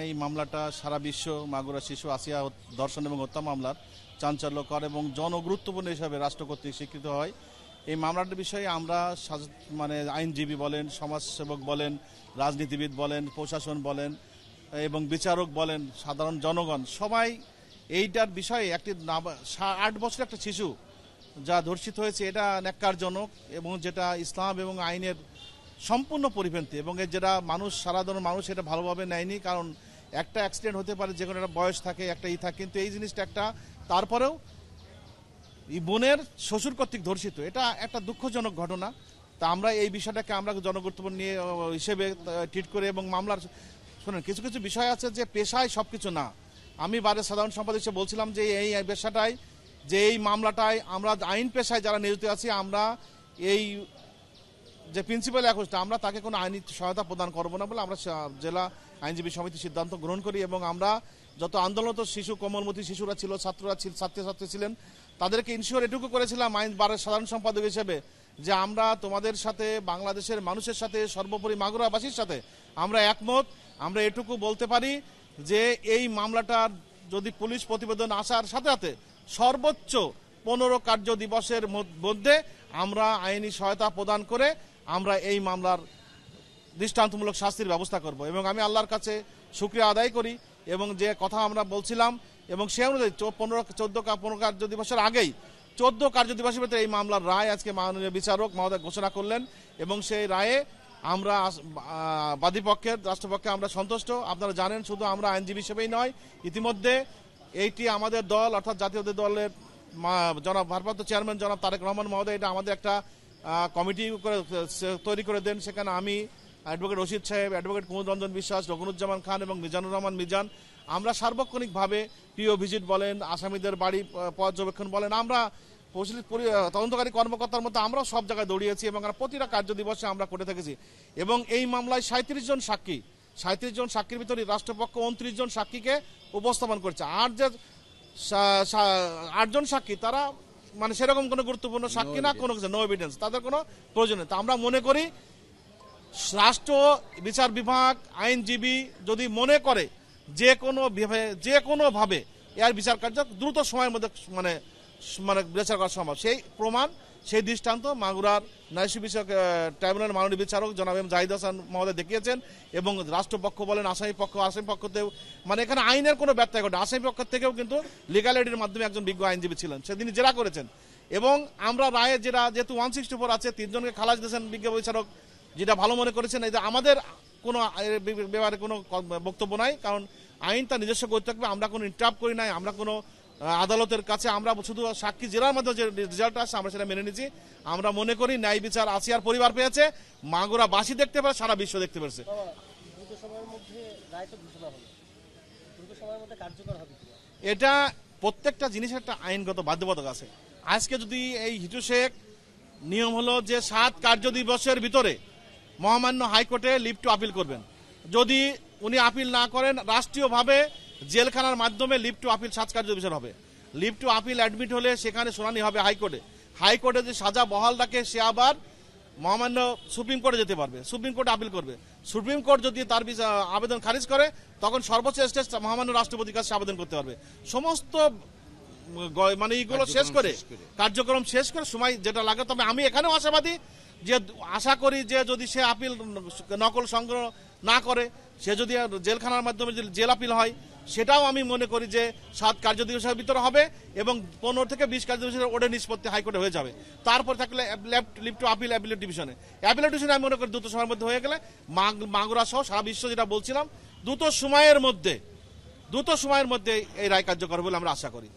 এই মামলাটা সারা বিশ্ব মাগুরা শিশু আসিয়া ধর্ষণ এবং হত্যা মামলার চাঞ্চল্যকর এবং জনগুরুত্বপূর্ণ হিসাবে রাষ্ট্র কর্তৃক স্বীকৃত হয়। এই মামলাটার বিষয়ে আমরা আইনজীবী বলেন, সমাজসেবক বলেন, রাজনীতিবিদ বলেন, প্রশাসন বলেন এবং বিচারক বলেন, সাধারণ জনগণ সবাই এইটার বিষয়ে একটি 8 বছরের একটা শিশু যা ধর্ষিত হয়েছে এটা ন্যাক্কারজনক এবং যেটা ইসলাম এবং আইনের সম্পূর্ণ পরিপন্থী এবং যেটা সাধারণ মানুষ এটা ভালোভাবে নেয়নি। কারণ একটা অ্যাক্সিডেন্ট হতে পারে, যে কোনো একটা বয়স থাকে, একটা থাকে, কিন্তু এই জিনিসটা একটা তারপরেও বোনের শ্বশুর কর্তৃক ধর্ষিত, এটা একটা দুঃখজনক ঘটনা। তা আমরা এই বিষয়টাকে আমরা জনগুরুত্বপূর্ণ নিয়ে হিসেবে ট্রিট করে এবং মামলার শোনেন কিছু কিছু বিষয় আছে যে পেশায় সবকিছু না। আমি বারের সাধারণ সম্পাদক হিসেবে বলছিলাম যে এই পেশাটাই যে এই মামলাটায় আমরা আইন পেশায় যারা নিয়োজিত আছি আমরা এই যে প্রিন্সিপাল অ্যাকুজটা আমরা তাকে কোনো আইনি সহায়তা প্রদান করবো না বলে আমরা জেলা আইনজীবী সমিতি সিদ্ধান্ত গ্রহণ করি এবং আমরা যত আন্দোলনত শিশু, কোমলমতি শিশুরা ছিল, ছাত্রছাত্রী ছিলেন, তাদেরকে ইনশিওর এটুকু করেছিলাম আইন বারের সাধারণ সম্পাদক হিসেবে যে আমরা তোমাদের সাথে, বাংলাদেশের মানুষের সাথে, সর্বোপরি মাগুরাবাসীর সাথে আমরা একমত। আমরা এটুকু বলতে পারি যে এই মামলাটার যদি পুলিশ প্রতিবেদন আসার সাথে সাথে সর্বোচ্চ 15 কার্য দিবসের মধ্যে আমরা আইনি সহায়তা প্রদান করে আমরা এই মামলার দৃষ্টান্তমূলক শাস্তির ব্যবস্থা করব এবং আমি আল্লাহর কাছে শুকরিয়া আদায় করি এবং যে কথা আমরা বলছিলাম এবং সে অনুযায়ী 15 কার্য দিবসের আগেই 14 কার্য দিবসের ভিতরে এই মামলার রায় আজকে মাননীয় বিচারক মহোদয় ঘোষণা করলেন এবং সেই রায়ে আমরা বাদীপক্ষের, রাষ্ট্রপক্ষে আমরা সন্তুষ্ট। আপনারা জানেন শুধু আমরা আইনজীবী হিসেবেই নয়, ইতিমধ্যে এইটি আমাদের দল অর্থাৎ জাতীয় দলের জনাব ভারপ্রাপ্ত চেয়ারম্যান জনাব তারেক রহমান মহোদয় এটা আমাদের একটা কমিটি তৈরি করে দেন। সেখানে আমি, অ্যাডভোকেট রশিদ সাহেব, অ্যাডভোকেট কুমুদ রঞ্জন বিশ্বাস, রঘুনুজ্জামান খান এবং মিজানুর রহমান মিজান, আমরা সার্বক্ষণিকভাবে পিও ভিজিট বলেন, আসামিদের বাড়ি পর্যবেক্ষণ বলেন, আমরা তদন্তকারী কর্মকর্তার মতো আমরা সব জায়গায় দৌড়িয়েছি এবং প্রতিটা কার্য দিবসে আমরা করে থেকেছি এবং এই মামলায় 37 জন সাক্ষীর ভিতরে রাষ্ট্রপক্ষ 29 জন সাক্ষীকে উপস্থাপন করেছে। আর যে 8 জন সাক্ষী তারা মানে সেরকম কোনো গুরুত্বপূর্ণ সাক্ষী না, কোনো কিছু নো এভিডেন্স, তাদের কোনো প্রয়োজন নেই। তা আমরা মনে করি রাষ্ট্র বিচার বিভাগ, আইনজীবী যদি মনে করে যে কোনোভাবে এর বিচার কার্য দ্রুত সময়ের মধ্যে মানে বিচার করা সম্ভব, সেই প্রমাণ, সেই দৃষ্টান্ত মাগুরার ন্যায় বিষয়ক ট্রাইব্যুনালের মাননীয় বিচারক জনাব এম জাহিদ হাসান মহোদয় দেখিয়েছেন এবং রাষ্ট্রপক্ষ বলেন, আসামি পক্ষতেও মানে এখানে আইনের কোনো ব্যত্যয় ঘটে। আসামি পক্ষ থেকেও কিন্তু লিগাল এডের মাধ্যমে একজন বিজ্ঞ আইনজীবী ছিলেন, সেদিন জেরা করেছেন এবং আমরা রায়ে যেহেতু 164 আছে, 3 জনকে খালাস দিয়েছেন বিজ্ঞ বিচারক, যেটা ভালো মনে করেছেন। এই যে আমাদের কোনো ব্যাপারে কোনো বক্তব্য নাই, কারণ আইন তার নিজস্ব করতে থাকবে, আমরা কোনো ইন্টারাপ্ট করি নাই, আমরা কোনো আদালতের কাছে আমরা শুধু সাক্ষী জেরার মধ্যে যে রেজাল্ট আসছে আমরা সেটা মেনে নিচ্ছি। আমরা মনে করি ন্যায় বিচার আসিয়ার পরিবার পেয়েছে, মাগুরাবাসী দেখতে পারে, সারা বিশ্ব দেখতে পেরেছে। এটা প্রত্যেকটা জিনিসের একটা আইনগত বাধ্যবাধকতা আছে। আজকে যদি এই হিটু শেখ নিয়ম হলো যে 7 কার্য দিবসের ভিতরে মহামান্য হাইকোর্টে লিভ টু আপিল করবেন, যদি উনি আপিল না করেন রাষ্ট্রীয়ভাবে জেলখানার মাধ্যমে লিভ টু আপিল 7 কার্য দিবসের হবে। লিভ টু আপিল অ্যাডমিট হলে সেখানে শুনানি হবে হাইকোর্টে যে সাজা বহাল রাখে সে আবার মহামান্য সুপ্রিম কোর্টে যেতে পারবে, সুপ্রিম কোর্টে আপিল করবে। সুপ্রিম কোর্ট যদি তার আবেদন খারিজ করে তখন সর্বোচ্চ স্টেজ মহামান্য রাষ্ট্রপতির কাছে আবেদন করতে পারবে। সমস্ত মানে এইগুলো শেষ করে কার্যক্রম শেষ করে সময় যেটা লাগে। তবে আমি এখানেও আশাবাদী যে আশা করি যে যদি সে আপিল নকল সংগ্রহ না করে, সে যদি জেলখানার মাধ্যমে যদি জেল আপিল হয়, সেটাও আমি মনে করি যে 7 কার্য দিবসের ভিতরে হবে এবং 15 থেকে 20 কার্য দিবসের ওডে নিষ্পত্তি হাইকোর্টে হয়ে যাবে। তারপর থাকলে লিভ টু আপিল অ্যাপিলেট ডিভিশনে আমি মনে করি দ্রুত সময়ের মধ্যে হয়ে গেলে মাগুরা সহ সারা বিশ্ব যেটা বলছিলাম দ্রুত সময়ের মধ্যে এই রায় কার্যকর বলে আমরা আশা করি।